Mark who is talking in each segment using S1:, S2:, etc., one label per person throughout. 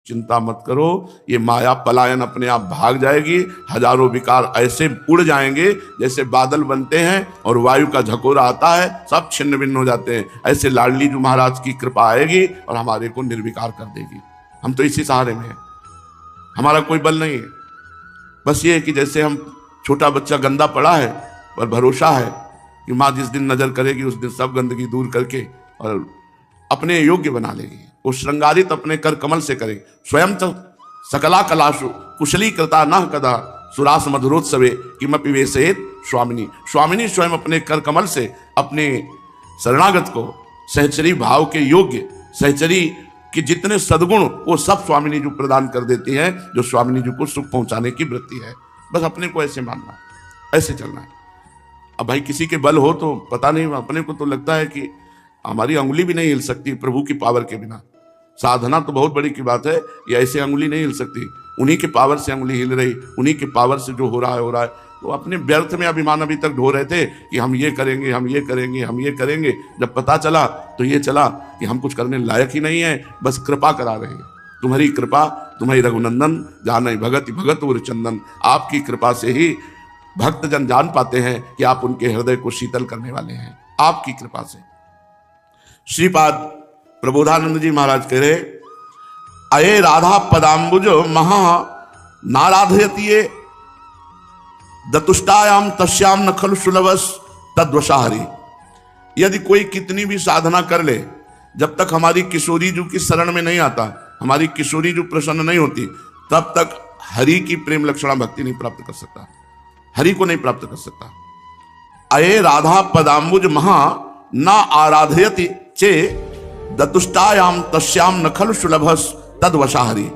S1: चिंता मत करो, ये माया पलायन अपने आप भाग जाएगी। हजारों विकार ऐसे उड़ जाएंगे जैसे बादल बनते हैं और वायु का झकोरा आता है, सब छिन्न भिन्न हो जाते हैं। ऐसे लाडली जी महाराज की कृपा आएगी और हमारे को निर्विकार कर देगी। हम तो इसी सहारे में हैं, हमारा कोई बल नहीं है। बस ये है कि जैसे हम छोटा बच्चा गंदा पड़ा है पर भरोसा है कि माँ जिस दिन नजर करेगी उस दिन सब गंदगी दूर करके और अपने योग्य बना लेगी। वो श्रृंगारित अपने कर कमल से करे। स्वयं तो सकला कलाशु कुशली कृता न कदा सुरास मधुरोत्सवे किमपि वेसेत स्वामिनी। स्वामिनी स्वयं अपने कर कमल से अपने शरणागत को सहचरी भाव के योग्य, सहचरी के जितने सद्गुण वो सब स्वामिनी जी प्रदान कर देती है, जो स्वामिनी जी को सुख पहुंचाने की वृत्ति है। बस अपने को ऐसे मानना, ऐसे चलना है। अब भाई किसी के बल हो तो पता नहीं, अपने को तो लगता है कि हमारी अंगुली भी नहीं हिल सकती प्रभु की पावर के बिना। साधना तो बहुत बड़ी की बात है, ये ऐसे अंगुली नहीं हिल सकती। उन्हीं के पावर से अंगुली हिल रही, उन्हीं के पावर से जो हो रहा है। तो अपने व्यर्थ में अभिमान अभी तक ढो रहे थे कि हम ये करेंगे, हम ये करेंगे, हम ये करेंगे। जब पता चला तो ये चला कि हम कुछ करने लायक ही नहीं है, बस कृपा करा रहे हैं। तुम्हारी कृपा, तुम्हारी रघुनंदन जान भगत भगत और चंदन। आपकी कृपा से ही भक्तजन जान पाते हैं कि आप उनके हृदय को शीतल करने वाले हैं, आपकी कृपा से। श्रीपाद प्रबोधानंद जी महाराज कह रहे, अये राधा पदाम्बुज महा नाराधयति दतुष्टायाम तस्याम न खलु सुलभस तद्वशाहरी। यदि कोई कितनी भी साधना कर ले, जब तक हमारी किशोरी जी की शरण में नहीं आता, हमारी किशोरी जी प्रसन्न नहीं होती, तब तक हरि की प्रेम लक्षणा भक्ति नहीं प्राप्त कर सकता, हरि को नहीं प्राप्त कर सकता। अये राधा पदाम्बुज महा न आराधयति चे दतुष्टायाम तस्याम न खलु सुलभस तद्वशाहरी।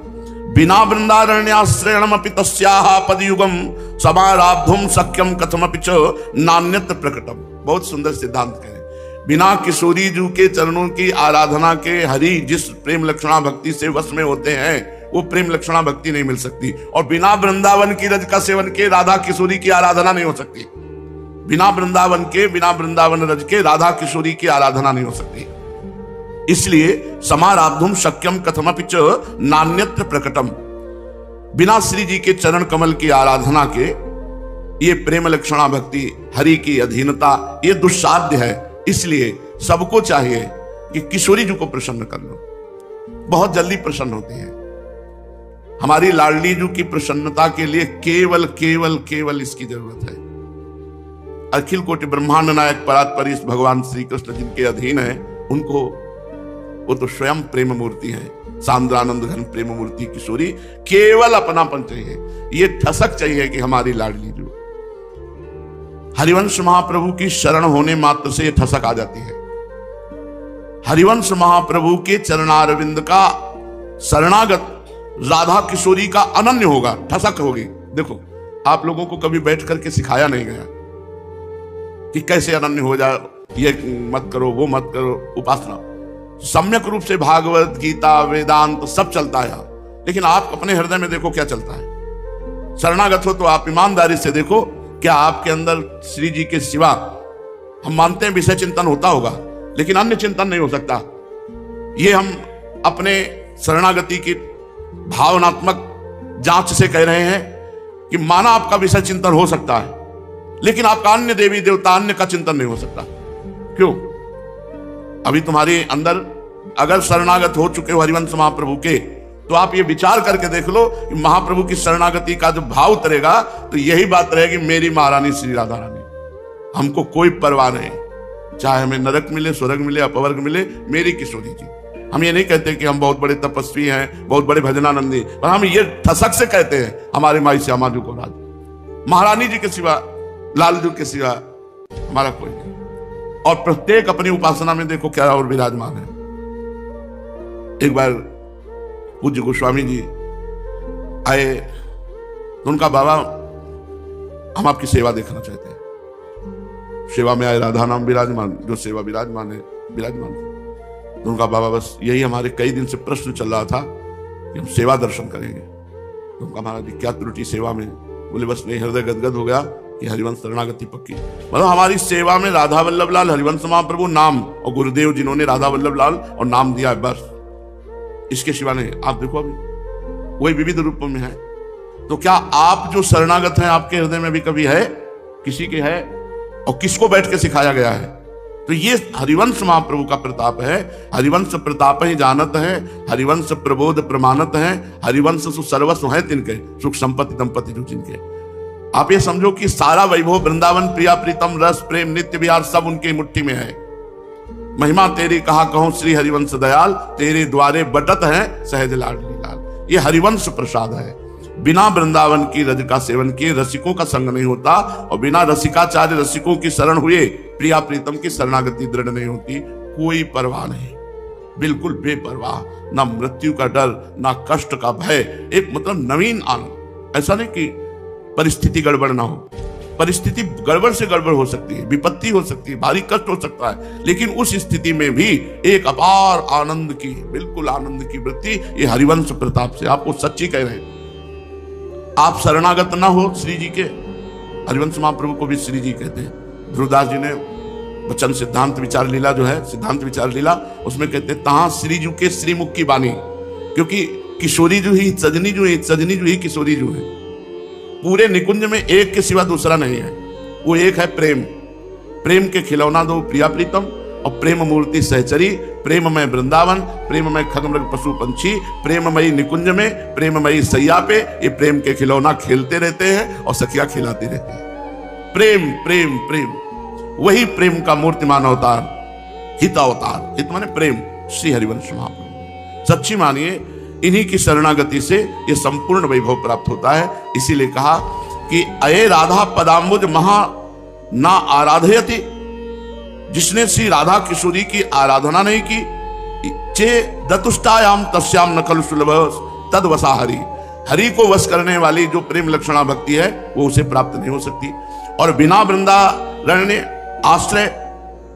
S1: बिना वृंदारण्याश्रयणमपि तस्याः पदयुगम समाराब्धुम सख्यम कथमपि च नान्यत्र प्रकटम। बहुत सुंदर सिद्धांत कह रहे। बिना किशोरी जी के चरणों की आराधना के हरि जिस प्रेम लक्षणा भक्ति से वश में होते हैं, वो प्रेम लक्षणा भक्ति नहीं मिल सकती। और बिना वृंदावन की रज का सेवन के राधा किशोरी की आराधना नहीं हो सकती। बिना वृंदावन के, बिना वृंदावन रज के राधा किशोरी की आराधना नहीं हो सकती। इसलिए समाराब्धुम शक्यम कथमपि च नान्यत्र प्रकटम। बिना श्री जी के चरण कमल की आराधना के ये प्रेम लक्षणा भक्ति, हरि की अधीनता, ये दुस्साध्य है। इसलिए सबको चाहिए कि किशोरी जी को प्रसन्न कर लो, बहुत जल्दी प्रसन्न होती है। हमारी लाडली जी की प्रसन्नता के लिए केवल केवल केवल इसकी जरूरत है। अखिल कोटि ब्रह्मांड नायक परात्परी भगवान श्री कृष्ण जिनके अधीन है, उनको, वो तो स्वयं प्रेम मूर्ति है, सांद्रानंद घन प्रेम मूर्ति किशोरी। केवल अपनापन चाहिए, ये ठसक चाहिए कि हमारी लाडली जो हरिवंश महाप्रभु की शरण होने मात्र से ये ठसक आ जाती है। हरिवंश महाप्रभु के चरणारविंद का शरणागत राधा किशोरी का अनन्य होगा, ठसक होगी। देखो, आप लोगों को कभी बैठ करके सिखाया नहीं गया कि कैसे अनन्य हो जाए, ये मत करो, वो मत करो। उपासना सम्यक रूप से भागवत गीता वेदांत सब चलता है, लेकिन आप अपने हृदय में देखो क्या चलता है। शरणागत हो तो आप ईमानदारी से देखो, क्या आपके अंदर श्री जी के सिवा, हम मानते हैं विषय चिंतन होता होगा, लेकिन अन्य चिंतन नहीं हो सकता। ये हम अपने शरणागति की भावनात्मक जांच से कह रहे हैं कि माना आपका विषय चिंतन हो सकता है, लेकिन आपका अन्य देवी देवता, अन्य का चिंतन नहीं हो सकता। क्यों? अभी तुम्हारे अंदर अगर शरणागत हो चुके हो हरिवंश महाप्रभु के, तो आप ये विचार करके देख लो कि महाप्रभु की शरणागति का जो भाव उतरेगा, तो यही बात रहेगी, मेरी महारानी श्री राधा रानी, हमको कोई परवाह नहीं, चाहे हमें नरक मिले, स्वर्ग मिले, अपवर्ग मिले, मेरी किशोरी जी। हम ये नहीं कहते कि हम बहुत बड़े तपस्वी हैं, बहुत बड़े भजनानंदी, पर हम ये ठसक से कहते हैं, हमारे माई श्यामा जी को राज, महारानी जी के सिवा, लाल जी के सिवा हमारा कोई नहीं। और प्रत्येक अपनी उपासना में देखो क्या और विराजमान है। एक बार पूज्य गोस्वामी जी आए तो उनका बाबा, हम आपकी सेवा देखना चाहते हैं। सेवा में आए, राधा नाम विराजमान, जो सेवा विराजमान है विराजमान। तो उनका बाबा, बस यही हमारे कई दिन से प्रश्न चल रहा था कि हम सेवा दर्शन करेंगे। तो उनका महाराज जी क्या त्रुटि सेवा में? बोले बस नहीं, हृदय गदगद हो गया कि हरिवंश शरणागति पक्की। मतलब हमारी सेवा में राधा वल्लभ लाल, हरिवंश महाप्रभु नाम, और गुरुदेव जिन्होंने राधा वल्लभ लाल और नाम दिया है, बस इसके सिवा नहीं। आप देखो अभी वही विविध रूपों में है। तो क्या आप जो शरणागत हैं, आपके हृदय में भी कभी है? किसी के है? और किसको बैठ के सिखाया गया है? तो ये हरिवंश महाप्रभु का प्रताप है। हरिवंश प्रताप ही जानत है, हरिवंश प्रबोध प्रमाणत है, हरिवंश सर्वस्व है तिनके, सुख संपत्ति दंपति जो जिनके। आप ये समझो कि सारा वैभव वृंदावन, प्रिया प्रीतम, रस प्रेम नित्य विहार सब उनकी मुट्ठी में है। महिमा तेरी कहा कहूं श्री हरिवंश दयाल, तेरे द्वारे बटत है सहज लाडली लाल। ये हरिवंश प्रसाद है। बिना वृंदावन की रज का सेवन किए रसिकों का संग नहीं होता, और बिना रसिकाचार्य रसिकों की शरण हुए प्रिया प्रीतम की शरणागति दृढ़ नहीं होती। कोई परवाह नहीं, बिल्कुल बेपरवाह, ना मृत्यु का डर, ना कष्ट का भय, एक मतलब नवीन आनंद। ऐसा नहीं कि परिस्थिति गड़बड़ ना हो, परिस्थिति गड़बड़ से गड़बड़ हो सकती है, विपत्ति हो सकती है, भारी कष्ट हो सकता है, लेकिन उस स्थिति में भी एक अपार आनंद की, बिल्कुल आनंद की वृत्ति, ये हरिवंश प्रताप से। आपको सच्ची कह रहे हैं, आप शरणागत ना हो श्री जी के, हरिवंश महाप्रभु को भी श्री जी कहते हैं। ध्रुवदास जी ने वचन सिद्धांत विचार लीला जो है, सिद्धांत विचार लीला, उसमें कहते हैं तहां श्री जी के श्रीमुख की बानी, क्योंकि किशोरी जो ही सजनी जो है, सजनी जो ही किशोरी जो है, पूरे निकुंज में एक के सिवा दूसरा नहीं है। वो एक है प्रेम, प्रेम के खिलौना दो प्रिया प्रीतम, और प्रेम मूर्ति सहचरी, प्रेममय वृंदावन, प्रेममय खगमृग पशु पंछी, प्रेममयी निकुंज में, प्रेममयी सैया पे ये प्रेम के खिलौना खेलते रहते हैं और सखिया खिलाती रहती है। प्रेम प्रेम प्रेम, वही प्रेम का मूर्तिमान अवतार, हित अवतार, हित माने प्रेम, श्री हरिवंश महाप्रभु। सच्ची मानिए, इन्हीं की शरणागति से ये संपूर्ण वैभव प्राप्त होता है। इसीलिए कहा कि अये राधा पदाम्बुज महा ना आराधयति, जिसने श्री राधा किशोरी की आराधना नहीं की, चे दतुष्टायाम तस्याम न खलु सुलभ तद वसा हरि, हरि को वश करने वाली जो प्रेम लक्षणा भक्ति है वो उसे प्राप्त नहीं हो सकती। और बिना वृंदारण ने आश्रय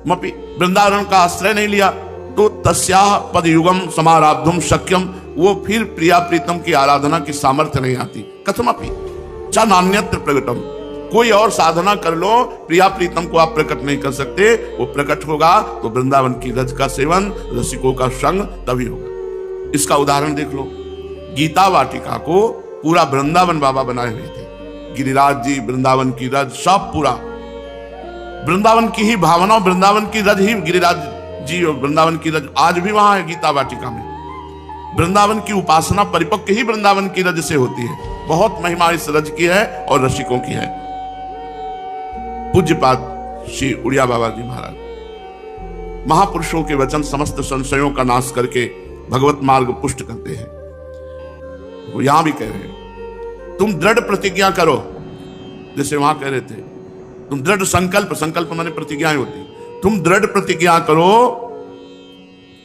S1: मपि, वृंदारण का आश्रय नहीं लिया तो तस्याह पद युगम समाराधुम शक्यम, वो फिर प्रिया प्रीतम की आराधना की सामर्थ्य नहीं आती। कथमपि च नान्यत्र प्रगटम, कोई और साधना कर लो, प्रिया प्रीतम को आप प्रकट नहीं कर सकते। वो प्रकट होगा तो वृंदावन की रज का सेवन, रसिकों का संग तभी होगा। इसका उदाहरण देख लो, गीता वाटिका को पूरा वृंदावन बाबा बनाए हुए थे। गिरिराज जी, वृंदावन की रज, सब पूरा वृंदावन की ही भावना, वृंदावन की रज ही गिरिराज जी और वृंदावन की रज आज भी वहां है गीता वाटिका में। वृंदावन की उपासना परिपक्व ही वृंदावन की रज से होती है। बहुत महिमा इस रज की है और रसिकों की है। पूज्यपाद श्री उड़िया बाबा जी महाराज, महापुरुषों के वचन समस्त संशयों का नाश करके भगवत मार्ग पुष्ट करते हैं। वो यहां भी कह रहे हैं, तुम दृढ़ प्रतिज्ञा करो, जैसे वहां कह रहे थे, तुम दृढ़ संकल्प, संकल्प माने प्रतिज्ञाएं होती, तुम दृढ़ प्रतिज्ञा करो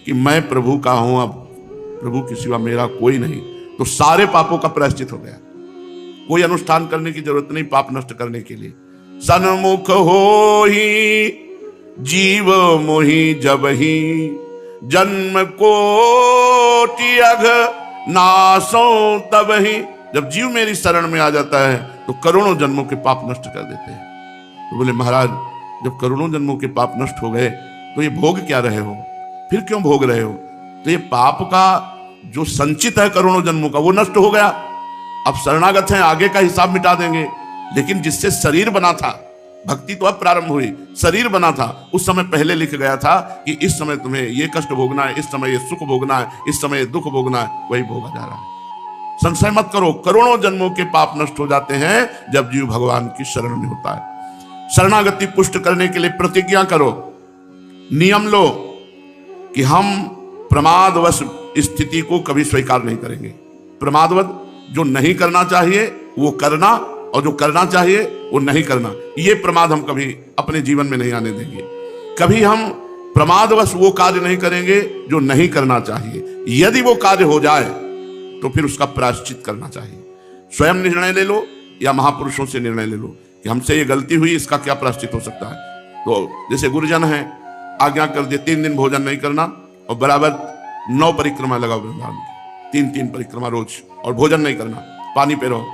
S1: कि मैं प्रभु का हूं, अब प्रभु के सिवा मेरा कोई नहीं। तो सारे पापों का प्रायश्चित हो गया, कोई अनुष्ठान करने की जरूरत नहीं पाप नष्ट करने के लिए। सन्मुख हो ही जीव मोहि जब ही, जन्म कोटि अघ नासो तब ही। जब जीव मेरी शरण में आ जाता है तो करोड़ों जन्मों के पाप नष्ट कर देते हैं। तो बोले महाराज, जब करोड़ों जन्मों के पाप नष्ट हो गए तो ये भोग क्या रहे हो, फिर क्यों भोग रहे हो? तो ये पाप का जो संचित है करोड़ों जन्मों का वो नष्ट हो गया। अब शरणागत हैं, आगे का हिसाब मिटा देंगे। लेकिन जिससे शरीर बना था, भक्ति तो अब प्रारंभ हुई, शरीर बना था, उस समय पहले लिख गया था कि इस समय तुम्हें ये कष्ट भोगना है, इस समय ये सुख भोगना है, इस समय ये दुख भोगना है, वही भोगा जा रहा है। संशय मत करो, करोड़ों जन्मों के पाप नष्ट हो जाते हैं जब जीव भगवान की शरण में होता है। शरणागति पुष्ट करने के लिए प्रतिज्ञा करो, नियम लो कि हम प्रमादवश स्थिति को कभी स्वीकार नहीं करेंगे। प्रमादवश जो नहीं करना चाहिए वो करना, और जो करना चाहिए वो नहीं करना, ये प्रमाद हम कभी अपने जीवन में नहीं आने देंगे। कभी हम प्रमादवश वो कार्य नहीं करेंगे जो नहीं करना चाहिए। यदि वो कार्य हो जाए तो फिर उसका प्रायश्चित करना चाहिए। स्वयं निर्णय ले लो या महापुरुषों से निर्णय ले लो कि हमसे ये गलती हुई, इसका क्या प्रायश्चित हो सकता है। तो जैसे गुरुजन है, आज्ञा कर दिए 3 दिन भोजन नहीं करना और बराबर 9 परिक्रमा लगाओ वृंदावन की, 3-3 परिक्रमा रोज, और भोजन नहीं करना, पानी पे रहो,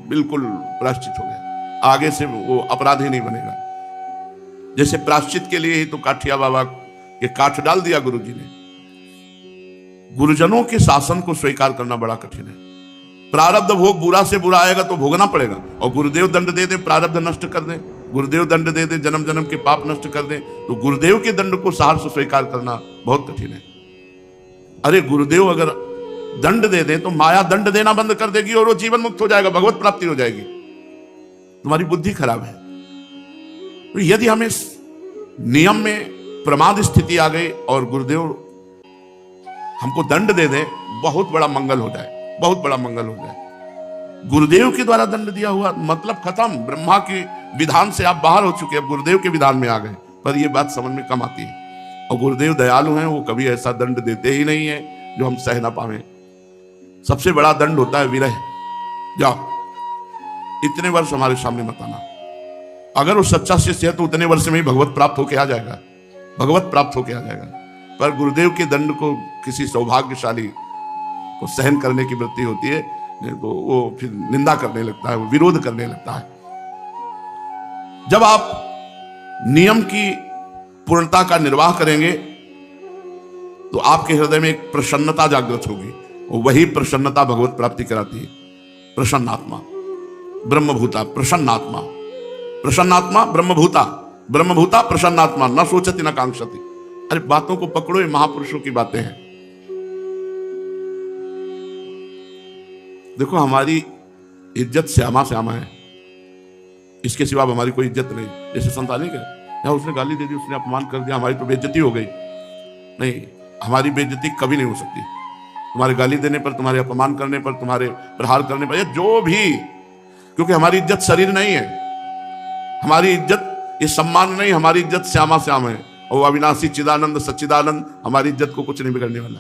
S1: बिल्कुल प्रायश्चित हो गया। आगे से वो अपराधी नहीं बनेगा। जैसे प्रायश्चित के लिए ही तो काठिया बाबा के काठ डाल दिया गुरु जी ने। गुरुजनों के शासन को स्वीकार करना बड़ा कठिन है। प्रारब्ध भोग बुरा से बुरा आएगा तो भोगना पड़ेगा। और गुरुदेव दंड दे दे, प्रारब्ध नष्ट कर दे, गुरुदेव दंड दे दे, जन्म जन्म के पाप नष्ट कर दे, तो गुरुदेव के दंड को साहस से स्वीकार करना बहुत कठिन है। अरे गुरुदेव अगर दंड दे दे तो माया दंड देना बंद कर देगी और वो जीवन मुक्त हो जाएगा, भगवत प्राप्ति हो जाएगी। तुम्हारी बुद्धि खराब है। तो यदि हमें नियम में प्रमाद स्थिति आ गई और गुरुदेव हमको दंड दे दे, बहुत बड़ा मंगल हो जाए, बहुत बड़ा मंगल हो जाए। गुरुदेव के द्वारा दंड दिया हुआ मतलब खत्म, ब्रह्मा के विधान से आप बाहर हो चुके, अब गुरुदेव के विधान में आ गए। पर यह बात समझ में कम आती है। और गुरुदेव दयालु हैं, वो कभी ऐसा दंड देते ही नहीं है जो हम सह ना पावे। सबसे बड़ा दंड होता है विरह। जाओ इतने वर्ष हमारे सामने मत आना। अगर वो सच्चा शिष्य है तो उतने वर्ष में ही भगवत प्राप्त होके आ जाएगा, भगवत प्राप्त होके आ जाएगा। पर गुरुदेव के दंड को किसी सौभाग्यशाली को सहन करने की वृत्ति होती है, नहीं तो वो फिर निंदा करने लगता है, वो विरोध करने लगता है। जब आप नियम की पूर्णता का निर्वाह करेंगे तो आपके हृदय में एक प्रसन्नता जागृत होगी, और वही प्रसन्नता भगवत प्राप्ति कराती है। प्रसन्नात्मा ब्रह्मभूता, प्रसन्नात्मा, प्रसन्नात्मा ब्रह्मभूता, ब्रह्मभूता प्रसन्नात्मा, न सोचती न कांक्षती। अरे बातों को पकड़ो, ये महापुरुषों की बातें हैं। देखो हमारी इज्जत श्यामा श्यामा है, इसके सिवा हमारी कोई इज्जत नहीं। जैसे संतानिक है, या उसने गाली दे दी, उसने अपमान कर दिया, हमारी तो बेइज्जती हो गई। नहीं, हमारी बेइज्जती कभी नहीं हो सकती। तुम्हारे गाली देने पर, तुम्हारे अपमान करने पर, तुम्हारे प्रहार करने पर, या जो भी, क्योंकि हमारी इज्जत शरीर नहीं है, हमारी इज्जत ये सम्मान नहीं, हमारी इज्जत श्यामा श्याम है। और अविनाशी चिदानंद सच्चिदानंद हमारी इज्जत को कुछ नहीं बिगड़ने वाला।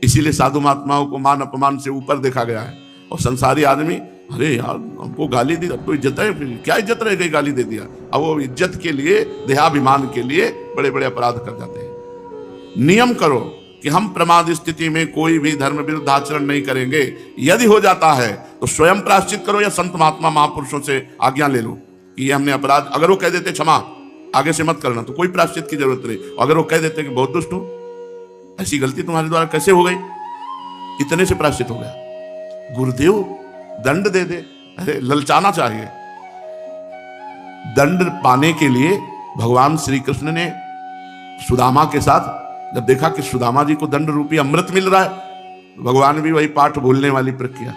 S1: इसीलिए साधु महात्माओं को मान अपमान से ऊपर देखा गया है। और संसारी आदमी, अरे यार हमको गाली दी, अब तो इज्जत है, फिर क्या इज्जत रह गई, गाली दे दिया। अब वो इज्जत के लिए, देहाभिमान के लिए बड़े बड़े अपराध कर जाते हैं। नियम करो कि हम प्रमाद स्थिति में कोई भी धर्म विरुद्ध आचरण नहीं करेंगे। यदि हो जाता है तो स्वयं प्रायश्चित करो, या संत महात्मा महापुरुषों से आज्ञा ले लो कि ये हमने अपराध, अगर वो कह देते क्षमा, आगे से मत करना, तो कोई प्रायश्चित की जरूरत नहीं। अगर वो कह देते कि बहुत दुष्ट हो, ऐसी गलती तुम्हारे द्वारा कैसे हो गई, इतने से प्रायश्चित हो गया। गुरुदेव दंड दे दे, अरे ललचाना चाहिए। दंड पाने के लिए भगवान श्री कृष्ण ने सुदामा के साथ जब देखा कि सुदामा जी को दंड रूपी अमृत मिल रहा है, भगवान भी वही पाठ भूलने वाली प्रक्रिया,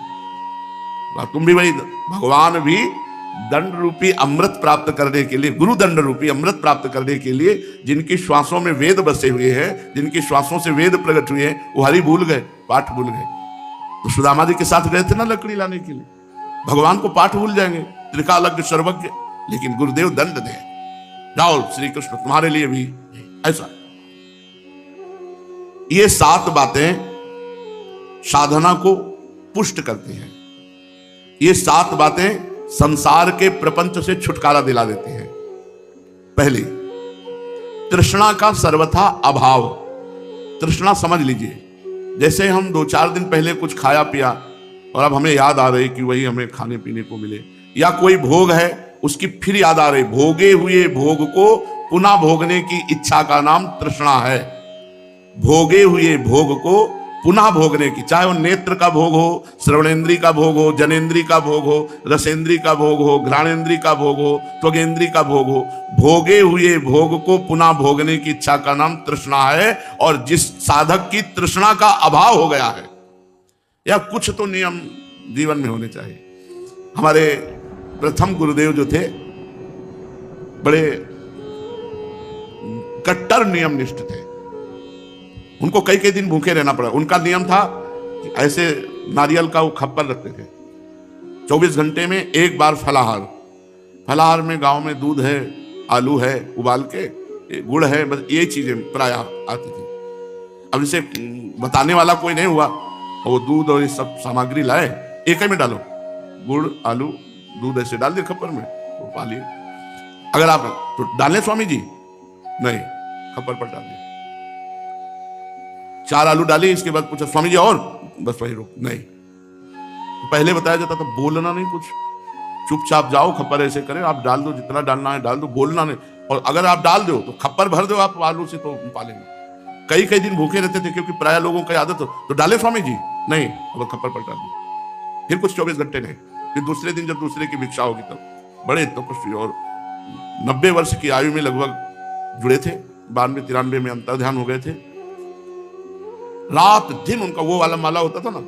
S1: तुम भी वही, भगवान भी दंड रूपी अमृत प्राप्त करने के लिए, गुरु दंड रूपी अमृत प्राप्त करने के लिए, जिनकी श्वासों में वेद बसे हुए हैं, जिनकी श्वासों से वेद प्रकट हुए हैं, वो हरि भूल गए, पाठ भूल गए। तो सुदामा जी के साथ गए थे ना लकड़ी लाने के लिए। भगवान को पाठ भूल जाएंगे, त्रिकालज्ञ सर्वज्ञ, लेकिन गुरुदेव दंड दे, जाओ श्री कृष्ण तुम्हारे लिए भी ऐसा। ये 7 बातें साधना को पुष्ट करती हैं। ये 7 बातें संसार के प्रपंच से छुटकारा दिला देती हैं। पहली, तृष्णा का सर्वथा अभाव। तृष्णा समझ लीजिए, जैसे हम 2-4 दिन पहले कुछ खाया पिया और अब हमें याद आ रही कि वही हमें खाने पीने को मिले, या कोई भोग है उसकी फिर याद आ रही, भोगे हुए भोग को पुनः भोगने की इच्छा का नाम तृष्णा है। भोगे हुए भोग को पुनः भोगने की, चाहे वो नेत्र का भोग हो, श्रवणेन्द्री का भोग हो, जनेन्द्री का भोग हो, रसेंद्री का भोग हो, घ्राणेन्द्री का भोग हो, त्वगेन्द्री का भोग हो, भोगे हुए भोग को पुनः भोगने की इच्छा का नाम तृष्णा है। और जिस साधक की तृष्णा का अभाव हो गया है, या कुछ तो नियम जीवन में होने चाहिए। हमारे प्रथम गुरुदेव जो थे बड़े कट्टर नियम निष्ठ थे, उनको कई दिन भूखे रहना पड़ा। उनका नियम था कि ऐसे नारियल का वो खप्पर रखते थे, 24 घंटे में एक बार फलाहार। फलाहार में गांव में दूध है, आलू है उबाल के, गुड़ है, बस ये चीजें प्राय आती थी। अब इसे बताने वाला कोई नहीं हुआ, और वो दूध और ये सब सामग्री लाए, एक ही में डालो, गुड़ आलू दूध ऐसे डाल दिए खप्पर में, तो पा लिए। अगर आप तो डालें स्वामी जी, नहीं, खप्पर पर डाल दिए। 4 आलू डाले, इसके बाद पूछा स्वामी जी और, बस वही रोक, नहीं। तो पहले बताया जाता था बोलना नहीं कुछ, चुपचाप जाओ, खप्पर ऐसे करें, आप डाल दो जितना डालना है डाल दो, बोलना नहीं। और अगर आप डाल दो तो खप्पर भर दो आप आलू से, तो पालेंगे। कई दिन भूखे रहते थे, क्योंकि प्राय लोगों की आदत हो, तो डाले स्वामी जी, नहीं, अब खप्पर पर डाल दो। फिर कुछ 24 घंटे नहीं, फिर दूसरे दिन जब दूसरे की भिक्षा होगी तब। बड़े तपस्वी और 90 वर्ष की आयु में लगभग जुड़े थे, 92-93 में अंतर्ध्यान हो गए थे। रात दिन उनका वो वाला माला होता था ना,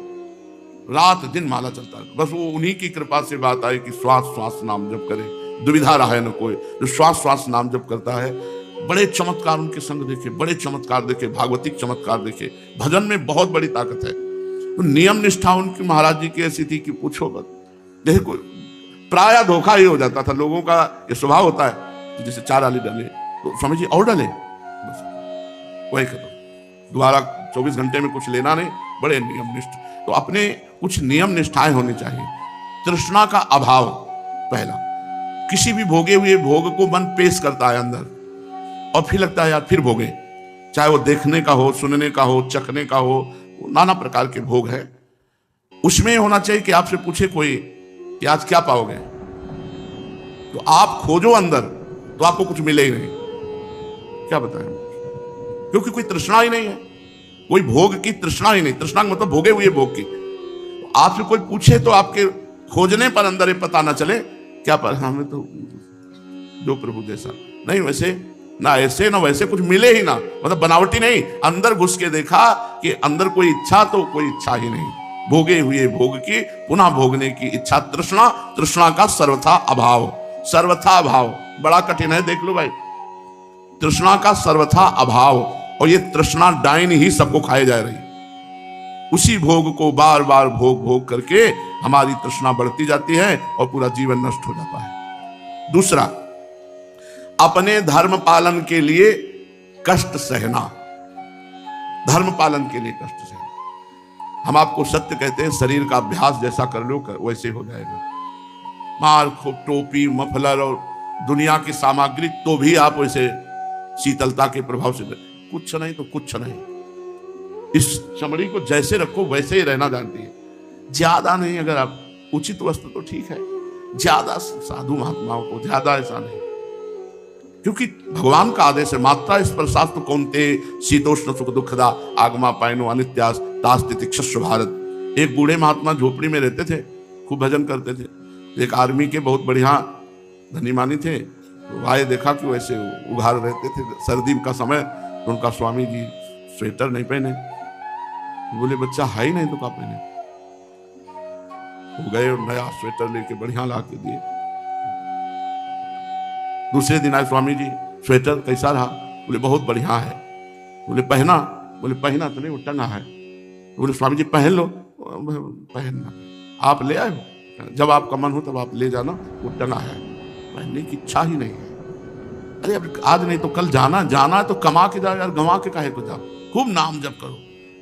S1: रात दिन माला चलता है। बस वो उन्हीं की कृपा से बात आई कि श्वास श्वास नाम जप करे, दुविधा रहा है न कोई। जो श्वास श्वास नाम जप करता है, बड़े चमत्कार उनके संग देखे, बड़े चमत्कार देखे, भागवतिक चमत्कार देखे। भजन में बहुत बड़ी ताकत है। तो नियम निष्ठा उनकी महाराज जी की ऐसी थी कि पूछो मत। देखो प्राय धोखा ही हो जाता था लोगों का। ये स्वभाव होता है जैसे 4 आली डाले तो स्वामी जी और डाले, बस वही खत्म, दोबारा 24 घंटे में कुछ लेना नहीं। बड़े नियम निष्ठ। तो अपने कुछ नियम निष्ठाएं होनी चाहिए। तृष्णा का अभाव पहला, किसी भी भोगे हुए भोग को मन पेश करता है अंदर और फिर लगता है यार फिर भोगे, चाहे वो देखने का हो, सुनने का हो, चखने का हो, नाना प्रकार के भोग है। उसमें होना चाहिए कि आपसे पूछे कोई कि आज क्या पाओगे, तो आप खोजो अंदर तो आपको कुछ मिले ही नहीं। क्या बताएं, क्योंकि कोई तृष्णा ही नहीं है, कोई भोग की तृष्णा ही नहीं। तृष्णा का मतलब भोगे हुए भोग की। तो आपसे कोई पूछे तो आपके खोजने पर अंदर ये पता ना चले क्या पर हमें तो जो प्रभु जैसा नहीं, वैसे ना ऐसे ना वैसे, कुछ मिले ही ना, मतलब बनावटी नहीं। अंदर घुस के देखा कि अंदर कोई इच्छा तो कोई इच्छा ही नहीं, भोगे हुए भोग की पुनः भोगने की इच्छा। तृष्णा, तृष्णा का सर्वथा अभाव। सर्वथा अभाव बड़ा कठिन है, देख लो भाई। तृष्णा का सर्वथा अभाव, और ये तृष्णा डाइन ही सबको खाए जा रही। उसी भोग को बार बार भोग भोग करके हमारी तृष्णा बढ़ती जाती है और पूरा जीवन नष्ट हो जाता है। दूसरा, अपने धर्म पालन के लिए कष्ट सहना। धर्म पालन के लिए कष्ट सहना। हम आपको सत्य कहते हैं, शरीर का अभ्यास जैसा कर लो वैसे हो जाएगा। मार खूब टोपी मफलर और दुनिया की सामग्री, तो भी आप वैसे शीतलता के प्रभाव से कुछ नहीं तो कुछ नहीं। इस चमड़ी को जैसे रखो वैसे ही रहना जानती है। ज्यादा नहीं, अगर आप उचित वस्त्र तो ठीक है, ज्यादा साधु महात्माओं को ज्यादा ऐसा नहीं, क्योंकि भगवान का आदेश है मात्रा स्पर्शास्तु कौन्ते शीतोष्ण सुख दुखदा आगमा पायनो अनित्यास तास्ति क्षस्व भारत। एक बूढ़े महात्मा झोपड़ी में रहते थे, खूब भजन करते थे। एक आर्मी के बहुत बढ़िया धनी मानी थे, तो आए देखा कि वैसे उघार रहते थे। सर्दी का समय, तो उनका स्वामी जी स्वेटर नहीं पहने। बोले बच्चा है ही नहीं तो क्या पहने। वो गए नया स्वेटर लेके बढ़िया ला के दिए। दूसरे दिन आए स्वामी जी, स्वेटर कैसा रहा? बोले बहुत बढ़िया है। बोले पहना? बोले पहना तो नहीं, वो टंगा है। बोले स्वामी जी पहन लो। पहनना आप ले आए हो, जब आपका मन हो तब आप ले जाना, वो टंगा है। पहनने की इच्छा ही नहीं है। अरे अब आज नहीं तो कल जाना, जाना तो कमा के जाओ यार, गंवा के काहे को जाओ। खूब नाम जप करो,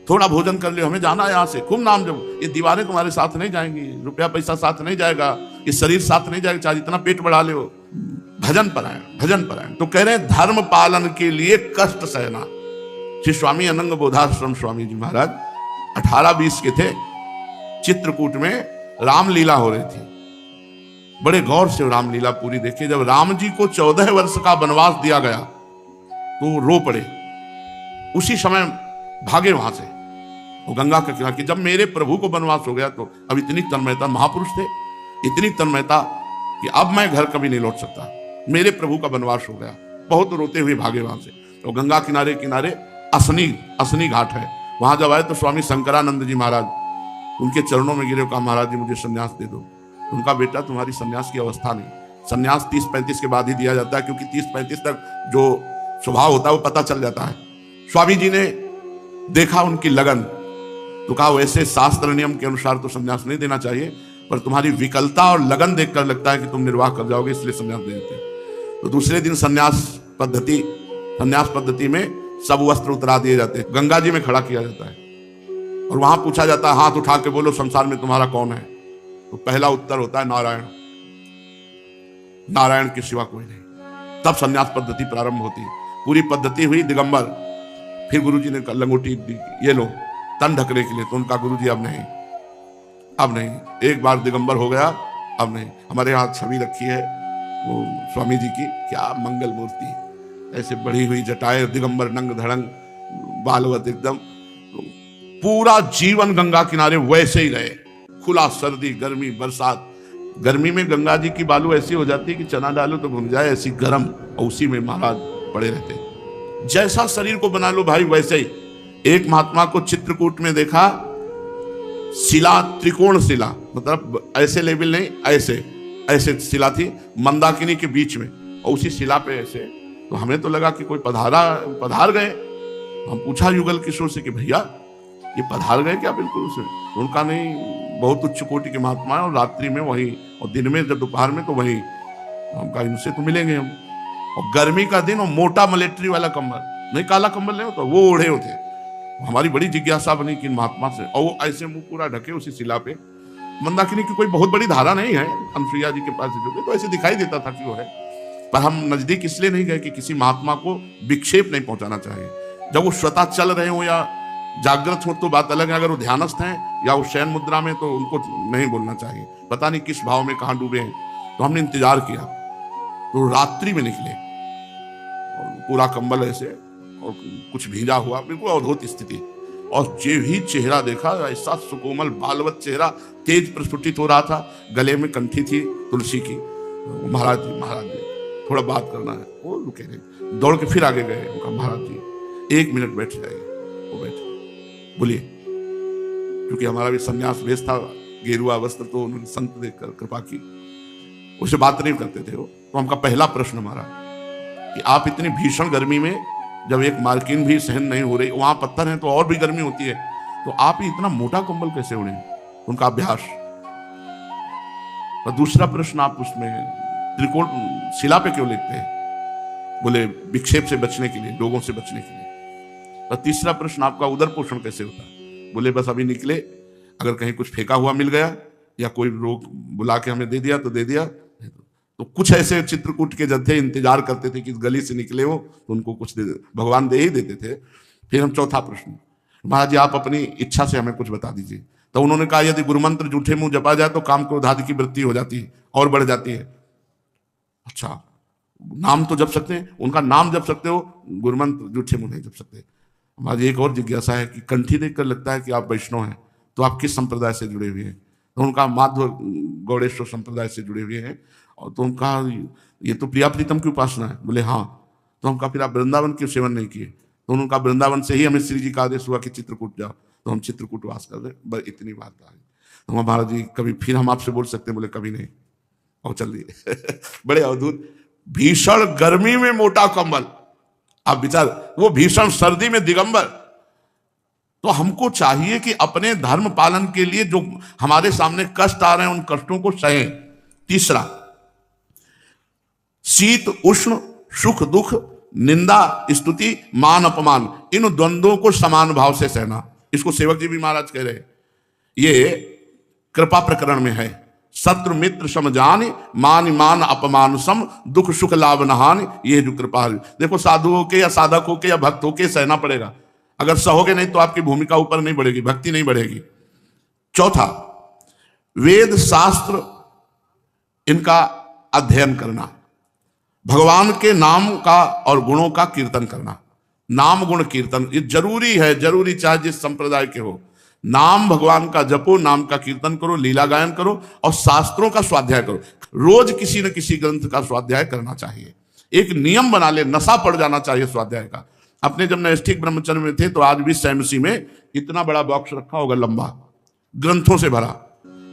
S1: थोड़ा भोजन कर लियो, हमें जाना है यहाँ से, खूब नाम जप। ये दीवारें तुम्हारे साथ नहीं जाएंगी, रुपया पैसा साथ नहीं जाएगा, ये शरीर साथ नहीं जाएगा, चाहे जितना पेट बढ़ा ले। भजन परायण, भजन परायण। तो कह रहे हैं धर्म पालन के लिए कष्ट सहना। श्री स्वामी अनंग बोधाश्रम स्वामी जी महाराज 18-20 के थे। चित्रकूट में रामलीला हो रही थी। बड़े गौर से रामलीला पूरी देखिए। जब राम जी को 14 वर्ष का वनवास दिया गया तो रो पड़े। उसी समय भागे वहां से, वो गंगा के किनारे कि जब मेरे प्रभु को वनवास हो गया तो अब इतनी तन्मयता, महापुरुष थे, इतनी तन्मयता कि अब मैं घर कभी नहीं लौट सकता, मेरे प्रभु का वनवास हो गया। बहुत रोते हुए भागे वहां से। तो गंगा किनारे किनारे असनी घाट है, वहां जब आए तो स्वामी शंकरानंद जी महाराज उनके चरणों में गिरे, कहा महाराज जी मुझे संन्यास दे दो। उनका बेटा तुम्हारी संन्यास की अवस्था नहीं, संन्यास 30-35 के बाद ही दिया जाता है, क्योंकि 30-35 तक जो स्वभाव होता है वो पता चल जाता है। स्वामी जी ने देखा उनकी लगन, तो कहा वैसे शास्त्र नियम के अनुसार तो संन्यास नहीं देना चाहिए, पर तुम्हारी विकलता और लगन देखकर लगता है कि तुम निर्वाह कर जाओगे, इसलिए संन्यास दे देते। तो दूसरे दिन संन्यास पद्धति में सब वस्त्र उतरा दिए जाते हैं, गंगा जी में खड़ा किया जाता है और वहां पूछा जाता है हाथ उठा के बोलो संसार में तुम्हारा कौन है। तो पहला उत्तर होता है नारायण, नारायण के सिवा कोई नहीं। तब संन्यास पद्धति प्रारंभ होती है। पूरी पद्धति हुई दिगंबर। फिर गुरुजी ने लंगोटी दी, ये लो तन ढकने के लिए। तो उनका गुरुजी अब नहीं, एक बार दिगंबर हो गया, अब नहीं। हमारे यहाँ छवि रखी है वो स्वामी जी की, क्या मंगल मूर्ति, ऐसे बढ़ी हुई जटाएं, दिगंबर नंग धड़ंग बालवत एकदम। पूरा जीवन गंगा किनारे वैसे ही रहे, खुला, सर्दी, गर्मी, बरसात। गर्मी में गंगा जी की बालू ऐसी हो जाती है कि चना डालो तो भुन जाए, ऐसी गर्म, और उसी में महाराज पड़े रहते। जैसा शरीर को बना लो भाई वैसे ही। एक महात्मा को चित्रकूट में देखा, शिला, त्रिकोण शिला, मतलब ऐसे लेवल नहीं, ऐसे ऐसे शिला थी मंदाकिनी के बीच में, और उसी शिला पे ऐसे। तो हमें तो लगा कि कोई पधार गए। हम पूछा युगल किशोर से कि भैया ये पधार गए क्या बिल्कुल उसे? तो उनका नहीं, बहुत उच्च कोटि के महात्मा है, और रात्रि में वही, और दिन में जब दोपहर में तो वही। हम कहा इनसे तो मिलेंगे हम। और गर्मी का दिन, और मोटा मिलिट्री वाला कंबल, नहीं काला कंबल नहीं होता, वो ओढ़े होते। हमारी बड़ी जिज्ञासा बनी कि महात्मा से, और वो ऐसे मुंह पूरा ढके उसी शिला पे। मंदाकिनी की कोई बहुत बड़ी धारा नहीं है, अनुसुईया जी के पास जो, तो ऐसे दिखाई देता था कि वो है। पर हम नजदीक इसलिए नहीं गए कि किसी महात्मा को विक्षेप नहीं पहुंचाना चाहिए। जब वो स्वतः चल रहे हो या जागृत हो तो बात अलग है, अगर वो ध्यानस्थ हैं या वो शयन मुद्रा में तो उनको नहीं बोलना चाहिए। पता नहीं किस भाव में कहाँ डूबे हैं। तो हमने इंतजार किया, तो रात्रि में निकले, और पूरा कंबल ऐसे, और कुछ भींजा हुआ, बिल्कुल अवधूत स्थिति। और जो भी चेहरा देखा, ऐसा सुकोमल बालवत चेहरा, तेज प्रस्फुटित हो रहा था। गले में कंठी थी तुलसी की। महाराज जी थोड़ा बात करना है। वो रुके नहीं, दौड़ के फिर आगे गए। उनका महाराज जी 1 मिनट बैठ जाइए। वो बैठे, बोलिए। क्योंकि हमारा भी संन्यास वेश था, गेरुआ वस्त्र, तो उन्होंने संत देखकर कृपा की। उससे बात नहीं करते थे वो। तो हमका पहला प्रश्न हमारा कि आप इतनी भीषण गर्मी में, जब एक मार्किन भी सहन नहीं हो रही, वहां पत्थर है तो और भी गर्मी होती है, तो आप ही इतना मोटा कंबल कैसे ओढ़े? उनका अभ्यास। और दूसरा प्रश्न आप उसमें त्रिकोण शिला पे क्यों लिखते हैं? बोले विक्षेप से बचने के लिए, लोगों से बचने के लिए। और तीसरा प्रश्न आपका उदर पोषण कैसे होता? बोले बस अभी निकले, अगर कहीं कुछ फेंका हुआ मिल गया या कोई लोग बुला के हमें दे दिया तो दे दिया। तो कुछ ऐसे चित्रकूट के जत्थे इंतजार करते थे कि इस गली से निकले हो तो उनको कुछ भगवान दे ही देते थे। फिर हम चौथा प्रश्न, महाराज जी आप अपनी इच्छा से हमें कुछ बता दीजिए। तो उन्होंने कहा यदि गुरुमंत्र जूठे मुंह जपा जाए तो काम क्रोध आदि की वृत्ति हो जाती है और बढ़ जाती है। अच्छा, नाम तो जप सकते हैं, उनका नाम जप सकते हो, गुरुमंत्र जूठे मुंह नहीं जप सकते। हमारी एक और जिज्ञासा है कि कंठी देखकर लगता है कि आप वैष्णव हैं, तो आप किस संप्रदाय से जुड़े हुए हैं? तो उनका माधव गौड़ेश्वर संप्रदाय से जुड़े हुए हैं। और तो उनका ये तो प्रिया प्रीतम की उपासना है। बोले हाँ। तो हम कहा फिर आप वृंदावन क्यों सेवन नहीं किए? तो उनका वृंदावन से ही हमें श्री जी का आदेश हुआ कि चित्रकूट जाओ, तो हम चित्रकूट वास कर रहे। बस इतनी बात आ गई। तो महाराज जी कभी फिर हम आपसे बोल सकते हैं? बोले कभी नहीं। और चलिए बड़े अवधूत। भीषण गर्मी में मोटा कंबल, आप विचार, वो भीषण सर्दी में दिगंबर। तो हमको चाहिए कि अपने धर्म पालन के लिए जो हमारे सामने कष्ट आ रहे हैं उन कष्टों को सहें। तीसरा, शीत उष्ण, सुख दुख, निंदा स्तुति, मान अपमान, इन द्वंद्वों को समान भाव से सहना। इसको सेवक जी भी महाराज कह रहे हैं। ये कृपा प्रकरण में है। शत्रु मित्र समझान, मान मान अपमान सम, दुख सुख लाभ नहान, ये जो कृपा है। देखो साधुओं के या साधकों के या भक्तों के सहना पड़ेगा। अगर सहोगे नहीं तो आपकी भूमिका ऊपर नहीं बढ़ेगी, भक्ति नहीं बढ़ेगी। चौथा, वेद शास्त्र इनका अध्ययन करना, भगवान के नाम का और गुणों का कीर्तन करना। नाम गुण कीर्तन ये जरूरी है, जरूरी, चाहे जिस संप्रदाय के हो। नाम भगवान का जपो, नाम का कीर्तन करो, लीला गायन करो, और शास्त्रों का स्वाध्याय करो। रोज किसी न किसी ग्रंथ का स्वाध्याय करना चाहिए। एक नियम बना ले, नशा पड़ जाना चाहिए स्वाध्याय का। अपने जब नैष्ठिक ब्रह्मचर्य में थे तो आज भी सैमसी में इतना बड़ा बॉक्स रखा होगा, लंबा, ग्रंथों से भरा।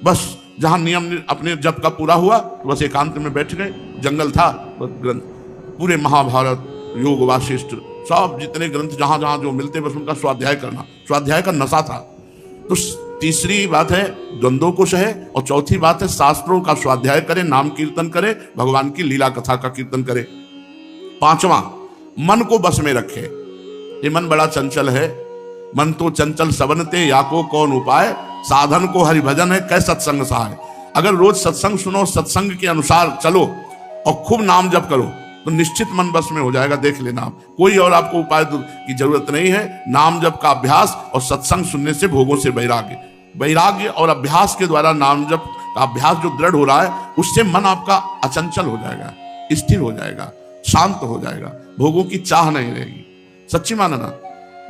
S1: बस जहां नियम अपने जप का पूरा हुआ तो बस एकांत में बैठ गए, जंगल था, बस ग्रंथ, पूरे महाभारत, योग वासिष्ठ, सब जितने ग्रंथ जहां जहां जो मिलते बस उनका स्वाध्याय करना, स्वाध्याय का नशा था। तो तीसरी बात है द्वंद्वों को सहे, और चौथी बात है शास्त्रों का स्वाध्याय करे, नाम कीर्तन करे, भगवान की लीला कथा का कीर्तन करे। पांचवा, मन को बस में रखे। ये मन बड़ा चंचल है। मन तो चंचल सबनते, या को कौन उपाय, साधन को हरि भजन है, कै सत्संग सहाय। अगर रोज सत्संग सुनो, सत्संग के अनुसार चलो और खूब नाम जप करो तो निश्चित मन बस में हो जाएगा। देख लेना, कोई और आपको उपाय की जरूरत नहीं है। नाम जप का अभ्यास और सत्संग सुनने से भोगों से वैराग्य, वैराग्य और अभ्यास के द्वारा नाम जप का अभ्यास जो दृढ़ हो रहा है उससे मन आपका अचंचल हो जाएगा, स्थिर हो जाएगा, शांत हो जाएगा। भोगों की चाह नहीं रहेगी। सच्ची मानना,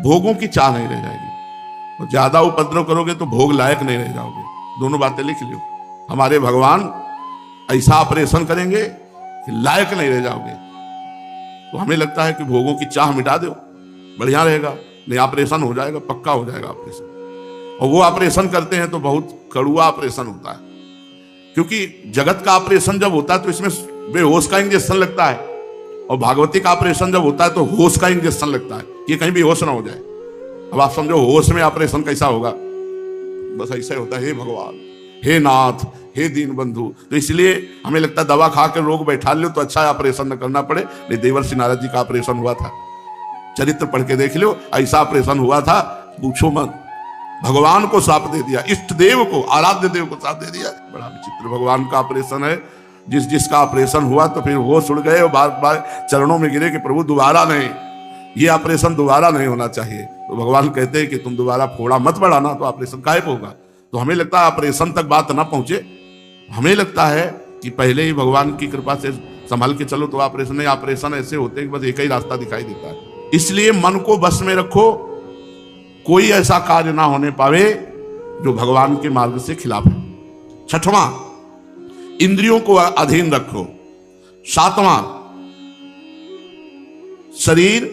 S1: भोगों की चाह नहीं रह जाएगी। ज्यादा उपद्रव करोगे तो भोग लायक नहीं रह जाओगे। दोनों बातें लिख लो। हमारे भगवान ऐसा ऑपरेशन करेंगे कि लायक नहीं रह जाओगे। तो हमें लगता है कि भोगों की चाह मिटा दो, बढ़िया रहेगा। नहीं, ऑपरेशन हो जाएगा, पक्का हो जाएगा ऑपरेशन। और वो ऑपरेशन करते हैं तो बहुत कड़वा ऑपरेशन होता है, क्योंकि जगत का ऑपरेशन जब होता है तो इसमें बेहोश का इंजेक्शन लगता है, और भागवती का ऑपरेशन जब होता है तो होश का इंजेक्शन लगता है कि कहीं बेहोश ना हो जाए। अब आप समझो होश में ऑपरेशन कैसा होगा। बस ऐसा ही होता है, हे भगवान, हे नाथ, हे दीन बंधु। तो इसलिए हमें लगता है दवा खा कर रोग बैठा लो तो अच्छा है, ऑपरेशन न करना पड़े। नहीं, देवर्षि नारद जी का ऑपरेशन हुआ था, चरित्र पढ़ के देख लो, ऐसा ऑपरेशन हुआ था, पूछो मत। भगवान को साप दे दिया, इष्ट देव को, आराध्य देव को साप दे दिया। बड़ा विचित्र भगवान का ऑपरेशन है। जिसका ऑपरेशन हुआ तो फिर वो सुड़ गए और बार बार चरणों में गिरे कि प्रभु दोबारा नहीं, ये ऑपरेशन दोबारा नहीं होना चाहिए। तो भगवान कहते हैं कि तुम दोबारा फोड़ा मत बढ़ाना, तो ऑपरेशन काहे पे होगा। तो हमें लगता है ऑपरेशन तक बात ना पहुंचे, हमें लगता है कि पहले ही भगवान की कृपा से संभाल के चलो तो ऑपरेशन नहीं। ऑपरेशन ऐसे होते हैं कि बस एक ही रास्ता दिखाई देता है। इसलिए मन को बस में रखो, कोई ऐसा कार्य ना होने पावे जो भगवान के मार्ग से खिलाफ है। छठवां, इंद्रियों को अधीन रखो। सातवां, शरीर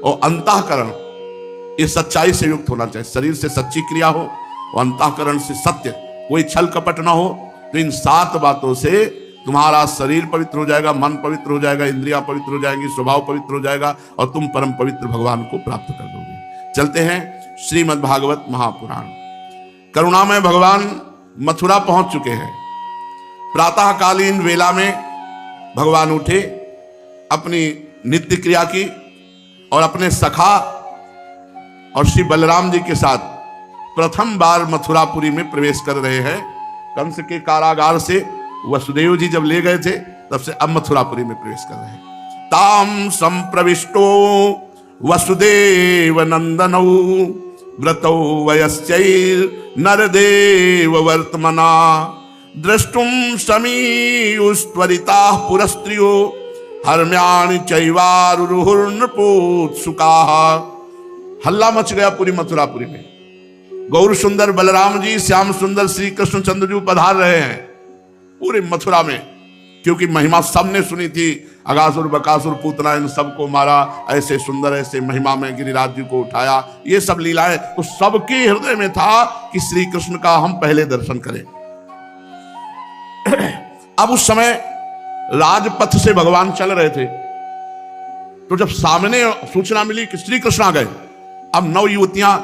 S1: और अंतःकरण ये सच्चाई से युक्त होना चाहिए। शरीर से सच्ची क्रिया हो और अंतःकरण से सत्य, कोई छल कपट ना हो। तो इन 7 बातों से तुम्हारा शरीर पवित्र हो जाएगा, मन पवित्र हो जाएगा, इंद्रियां पवित्र हो जाएंगी, स्वभाव पवित्र हो जाएगा और तुम परम पवित्र भगवान को प्राप्त कर दोगे। चलते हैं श्रीमद् भागवत महापुराण। करुणामय भगवान मथुरा पहुंच चुके हैं। प्रातःकालीन वेला में भगवान उठे, अपनी नित्य क्रिया की और अपने सखा और श्री बलराम जी के साथ प्रथम बार मथुरापुरी में प्रवेश कर रहे हैं। कंस के कारागार से वसुदेव जी जब ले गए थे तब से अब मथुरापुरी में प्रवेश कर रहे हैं। ताम संप्रविष्टो वसुदेव नंदनौ व्रतौ वयश्चैर नरदेव वर्तमना द्रष्टुम समीयुस्त्वरिताः पुरस्त्रियो हर्म्याणि चैवारुरुहुर्नृपोत्सुकाः। हल्ला मच गया पूरी मथुरापुरी में। गौर सुंदर बलराम जी, श्याम सुंदर श्री कृष्ण चंद्र जी पधार रहे हैं पूरे मथुरा में, क्योंकि महिमा सबने सुनी थी। अगासुर बकासुर पूतना इन सबको मारा, ऐसे सुंदर ऐसे महिमा में गिरिराज जी को उठाया, ये सब लीलाएं तो सबके हृदय में था कि श्री कृष्ण का हम पहले दर्शन करें। अब उस समय राजपथ से भगवान चल रहे थे, तो जब सामने सूचना मिली कि श्री कृष्ण आ गए, अब 9 युवतियां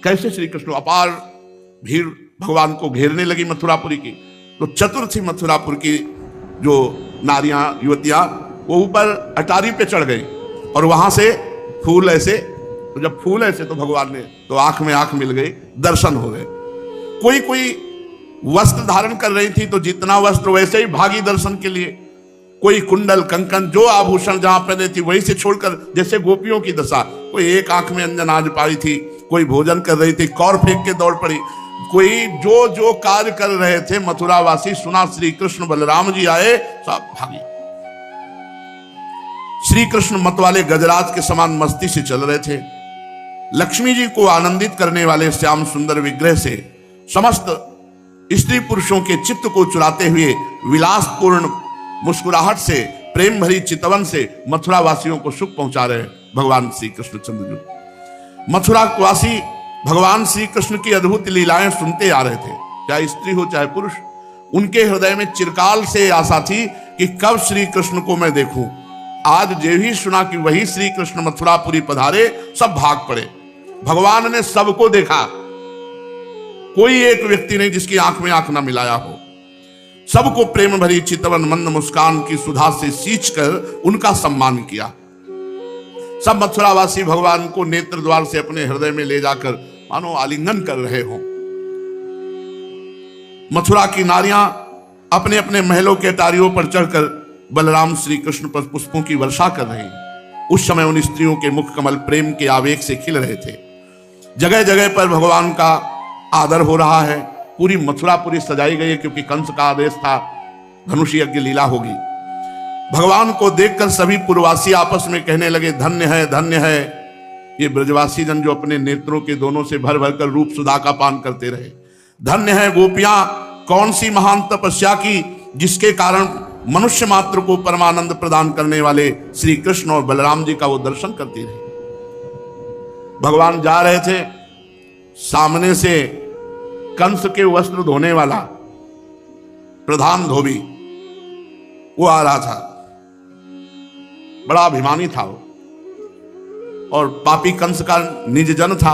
S1: कैसे श्री कृष्ण, अपार भीड़ भगवान को घेरने लगी मथुरापुरी की। तो चतुर्थी मथुरापुर की जो नारियां युवतियां वो ऊपर अटारी पे चढ़ गई और वहां से फूल ऐसे, तो जब फूल ऐसे तो भगवान ने तो आंख में आंख मिल गई, दर्शन हो गए। कोई कोई वस्त्र धारण कर रही थी तो जितना वस्त्र वैसे ही भागी दर्शन के लिए। कोई कुंडल कंकन जो आभूषण जहां पहने थी वहीं से छोड़कर, जैसे गोपियों की दशा, कोई एक आंख में अंजन आज पाई थी, कोई भोजन कर रही थी, कौर फेंक के दौड़ पड़ी, कोई जो जो कार्य कर रहे थे। मथुरावासी सुना श्री कृष्ण बलराम जी आए, सब भागी। श्री कृष्ण मत वाले गजराज के समान मस्ती से चल रहे थे। लक्ष्मी जी को आनंदित करने वाले श्याम सुंदर विग्रह से समस्त स्त्री पुरुषों के चित्त को चुराते हुए विलासपूर्ण मुस्कुराहट से, प्रेम भरी चितवन से मथुरा वासियों को सुख पहुंचा रहे भगवान श्री कृष्ण चंद्र जी। मथुरा वासी भगवान श्री कृष्ण की अद्भुत लीलाएं सुनते आ रहे थे, चाहे स्त्री हो चाहे पुरुष। उनके हृदय में चिरकाल से आशा थी कि कब श्री कृष्ण को मैं देखूं। आज जो ही सुना कि वही श्री कृष्ण मथुरापुरी पधारे, सब भाग पड़े। भगवान ने सबको देखा, कोई एक व्यक्ति नहीं जिसकी आंख में आंख ना मिलाया हो। सबको प्रेम भरी चितवन मंद मुस्कान की सुधा से सींचकर उनका सम्मान किया। सब मथुरावासी भगवान को नेत्र द्वार से अपने हृदय में ले जाकर मानो आलिंगन कर रहे हो। मथुरा की नारियां अपने अपने महलों के अटारियों पर चढ़कर बलराम श्री कृष्ण पर पुष्पों की वर्षा कर रही। उस समय उन स्त्रियों के मुख कमल प्रेम के आवेग से खिल रहे थे। जगह जगह पर भगवान का आदर हो रहा है। पूरी मथुरापुरी सजाई गई है, क्योंकि कंस का आदेश था धनुष यज्ञ लीला होगी। भगवान को देखकर सभी पुरवासी आपस में कहने लगे, धन्य है, धन्य है ये ब्रजवासी जन जो अपने नेत्रों के दोनों से भर भर कर रूप सुधा का पान करते रहे। धन्य है गोपियां, कौन सी महान तपस्या की जिसके कारण मनुष्य मात्र को परमानंद प्रदान करने वाले श्री कृष्ण और बलराम जी का वो दर्शन करती रही। भगवान जा रहे थे, सामने से कंस के वस्त्र धोने वाला प्रधान धोबी वो आ रहा था। बड़ा अभिमानी था वो, और पापी कंस का निज जन था।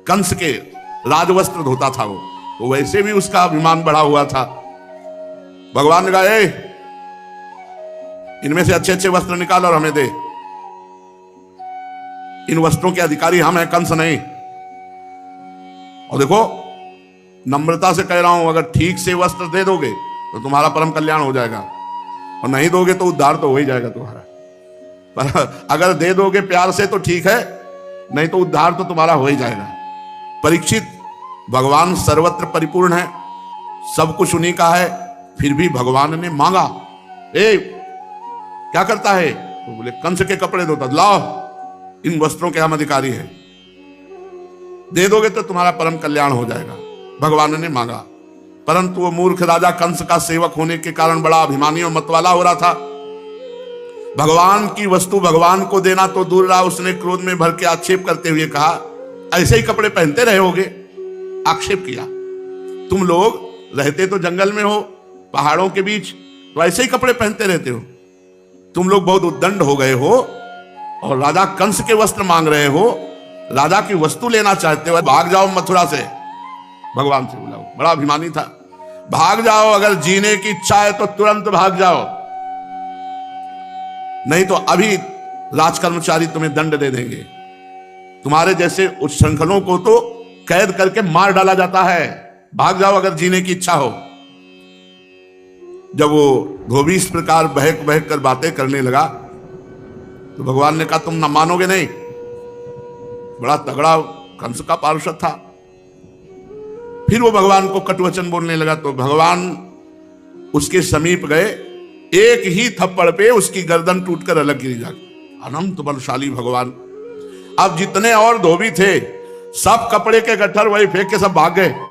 S1: कंस के राजवस्त्र धोता था वो, तो वैसे भी उसका अभिमान बढ़ा हुआ था। भगवान ने कहा, ए, इनमें से अच्छे अच्छे वस्त्र निकाल और हमें दे। इन वस्त्रों के अधिकारी हम हैं, कंस नहीं। और देखो, नम्रता से कह रहा हूं, अगर ठीक से वस्त्र दे दोगे तो तुम्हारा परम कल्याण हो जाएगा, और नहीं दोगे तो उद्धार तो हो ही जाएगा तुम्हारा। पर अगर दे दोगे प्यार से तो ठीक है, नहीं तो उद्धार तो तुम्हारा हो ही जाएगा। परीक्षित, भगवान सर्वत्र परिपूर्ण है, सब कुछ उन्हीं का है, फिर भी भगवान ने मांगा। ए, क्या करता है? तो बोले कंस के कपड़े धोता, लाओ इन वस्त्रों के हम अधिकारी हैं, दे दोगे तो तुम्हारा परम कल्याण हो जाएगा। भगवान ने मांगा, परंतु वो मूर्ख राजा कंस का सेवक होने के कारण बड़ा अभिमानी और मतवाला हो रहा था। भगवान की वस्तु भगवान को देना तो दूर रहा, उसने क्रोध में भर के आक्षेप करते हुए कहा, ऐसे ही कपड़े पहनते रहे होगे। आक्षेप किया, तुम लोग रहते तो जंगल में हो, पहाड़ों के बीच, तो ऐसे ही कपड़े पहनते रहते हो। तुम लोग बहुत उद्दंड हो गए हो और राजा कंस के वस्त्र मांग रहे हो, राजा की वस्तु लेना चाहते हो, भाग जाओ मथुरा से। भगवान से बोला, बड़ा अभिमानी था, भाग जाओ, अगर जीने की इच्छा है तो तुरंत भाग जाओ, नहीं तो अभी राजकर्मचारी तुम्हें दंड दे देंगे। तुम्हारे जैसे उच्छृंखलों को तो कैद करके मार डाला जाता है, भाग जाओ अगर जीने की इच्छा हो। जब वो धोबी इस प्रकार बहक बहक कर बातें करने लगा तो भगवान ने कहा, तुम न मानोगे नहीं। बड़ा तगड़ा कंस का पार्षद था। फिर वो भगवान को कटुवचन बोलने लगा, तो भगवान उसके समीप गए, एक ही थप्पड़ पे उसकी गर्दन टूटकर अलग गिरी जाती। अनंत बलशाली भगवान। अब जितने और धोबी थे सब कपड़े के गट्ठर वही फेंक के सब भाग गए।